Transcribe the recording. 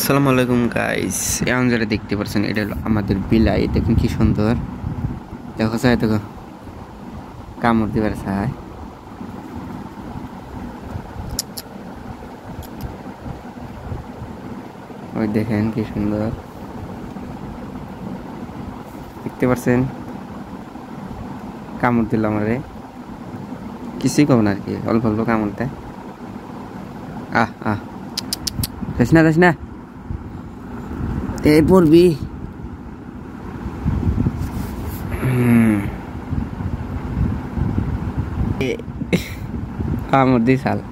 আসসালামু আলাইকুম গাইস, এখন যেটা দেখতে পাচ্ছেন এটা হলো আমাদের বিলাই। দেখুন কি সুন্দর, দেখো চাই দেখো কামড় দিবার চায়। ওই দেখেন কি সুন্দর দেখতে পাচ্ছেন, কামড় দিল আমারে। কিছুই কম না আর কি, অল্প অল্প কামড় দেয়। আহ আহ যাস না এই পড়বি। কামড় দিই শালা।